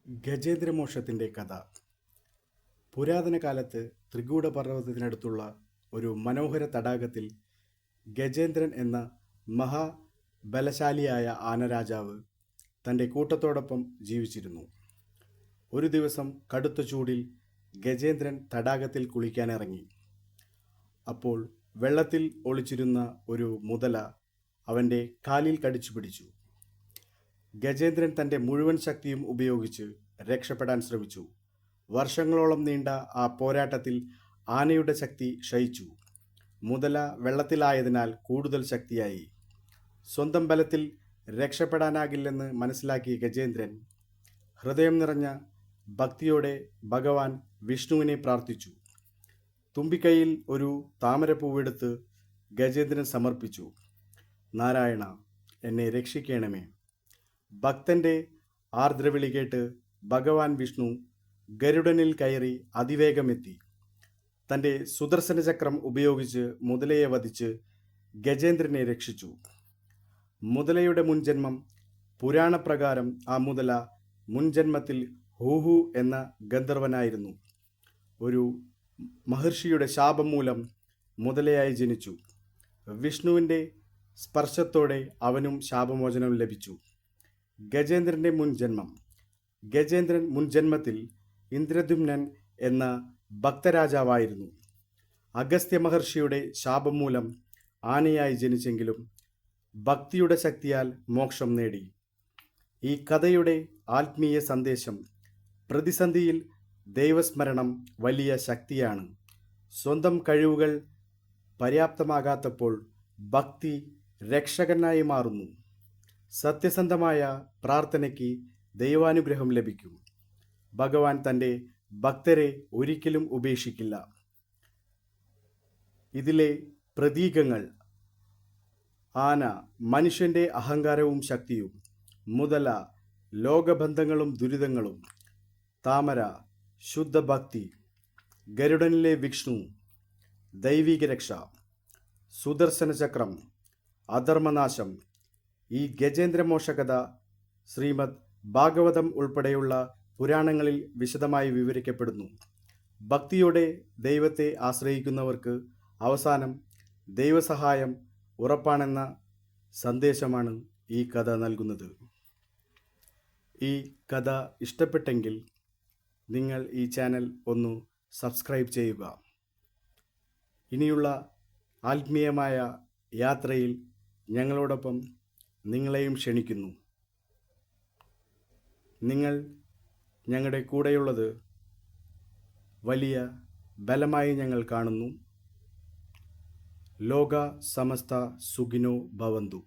ഗജേന്ദ്രമോക്ഷത്തിൻ്റെ കഥ. പുരാതന കാലത്ത് ത്രികൂടപർവ്വതത്തിനടുത്തുള്ള ഒരു മനോഹര തടാകത്തിൽ ഗജേന്ദ്രൻ എന്ന മഹാബലശാലിയായ ആനരാജാവ് തൻ്റെ കൂട്ടത്തോടൊപ്പം ജീവിച്ചിരുന്നു. ഒരു ദിവസം കടുത്ത ചൂടിൽ ഗജേന്ദ്രൻ തടാകത്തിൽ കുളിക്കാനിറങ്ങി. അപ്പോൾ വെള്ളത്തിൽ ഒളിച്ചിരുന്ന ഒരു മുതല അവൻ്റെ കാലിൽ കടിച്ചു പിടിച്ചു. ഗജേന്ദ്രൻ തൻ്റെ മുഴുവൻ ശക്തിയും ഉപയോഗിച്ച് രക്ഷപ്പെടാൻ ശ്രമിച്ചു. വർഷങ്ങളോളം നീണ്ട ആ പോരാട്ടത്തിൽ ആനയുടെ ശക്തി ക്ഷയിച്ചു. മുതല വെള്ളത്തിലായതിനാൽ കൂടുതൽ ശക്തിയായി. സ്വന്തം ബലത്തിൽ രക്ഷപ്പെടാനാകില്ലെന്ന് മനസ്സിലാക്കിയ ഗജേന്ദ്രൻ ഹൃദയം നിറഞ്ഞ ഭക്തിയോടെ ഭഗവാൻ വിഷ്ണുവിനെ പ്രാർത്ഥിച്ചു. തുമ്പിക്കൈയിൽ ഒരു താമരപ്പൂവെടുത്ത് ഗജേന്ദ്രൻ സമർപ്പിച്ചു. നാരായണ, എന്നെ രക്ഷിക്കണമേ. ഭക്തൻ്റെ ആർദ്രവിളി കേട്ട് ഭഗവാൻ വിഷ്ണു ഗരുഡനിൽ കയറി അതിവേഗമെത്തി. തൻ്റെ സുദർശന ചക്രം ഉപയോഗിച്ച് മുതലയെ വധിച്ച് ഗജേന്ദ്രനെ രക്ഷിച്ചു. മുതലയുടെ മുൻജന്മം. പുരാണപ്രകാരം ആ മുതല മുൻജന്മത്തിൽ ഹൂഹു എന്ന ഗന്ധർവനായിരുന്നു. ഒരു മഹർഷിയുടെ ശാപം മൂലം മുതലയായി ജനിച്ചു. വിഷ്ണുവിൻ്റെ സ്പർശത്തോടെ അവനും ശാപമോചനം ലഭിച്ചു. ഗജേന്ദ്രൻ്റെ മുൻജന്മം. ഗജേന്ദ്രൻ മുൻജന്മത്തിൽ ഇന്ദ്രദ്യുമ്നൻ എന്ന ഭക്തരാജാവായിരുന്നു. അഗസ്ത്യ മഹർഷിയുടെ ശാപം മൂലം ആനയായി ജനിച്ചെങ്കിലും ഭക്തിയുടെ ശക്തിയാൽ മോക്ഷം നേടി. ഈ കഥയുടെ ആത്മീയ സന്ദേശം: പ്രതിസന്ധിയിൽ ദൈവസ്മരണം വലിയ ശക്തിയാണ്. സ്വന്തം കഴിവുകൾ പര്യാപ്തമാകാത്തപ്പോൾ ഭക്തി രക്ഷകനായി മാറുന്നു. സത്യസന്ധമായ പ്രാർത്ഥനയ്ക്ക് ദൈവാനുഗ്രഹം ലഭിക്കും. ഭഗവാൻ തൻ്റെ ഭക്തരെ ഒരിക്കലും ഉപേക്ഷിക്കില്ല. ഇതിലെ പ്രതീകങ്ങൾ: ആന മനുഷ്യൻ്റെ അഹങ്കാരവും ശക്തിയും, മുതല ലോകബന്ധങ്ങളും ദുരിതങ്ങളും, താമര ശുദ്ധഭക്തി, ഗരുഡനിലെ വിഷ്ണു ദൈവിക രക്ഷ, സുദർശന ചക്രം അധർമ്മനാശം. ഈ ഗജേന്ദ്രമോക്ഷകഥ ശ്രീമദ് ഭാഗവതം ഉൾപ്പെടെയുള്ള പുരാണങ്ങളിൽ വിശദമായി വിവരിക്കപ്പെടുന്നു. ഭക്തിയോടെ ദൈവത്തെ ആശ്രയിക്കുന്നവർക്ക് അവസാനം ദൈവസഹായം ഉറപ്പാണെന്ന സന്ദേശമാണ് ഈ കഥ നൽകുന്നത്. ഈ കഥ ഇഷ്ടപ്പെട്ടെങ്കിൽ നിങ്ങൾ ഈ ചാനൽ ഒന്ന് സബ്സ്ക്രൈബ് ചെയ്യുക. ഇനിയുള്ള ആത്മീയമായ യാത്രയിൽ ഞങ്ങളോടൊപ്പം നിങ്ങളെയും ക്ഷണിക്കുന്നു. നിങ്ങൾ ഞങ്ങളുടെ കൂടെയുള്ളത് വലിയ ബലമായി ഞങ്ങൾ കാണുന്നു. ലോക സമസ്ത സുഖിനോ ഭവന്തു.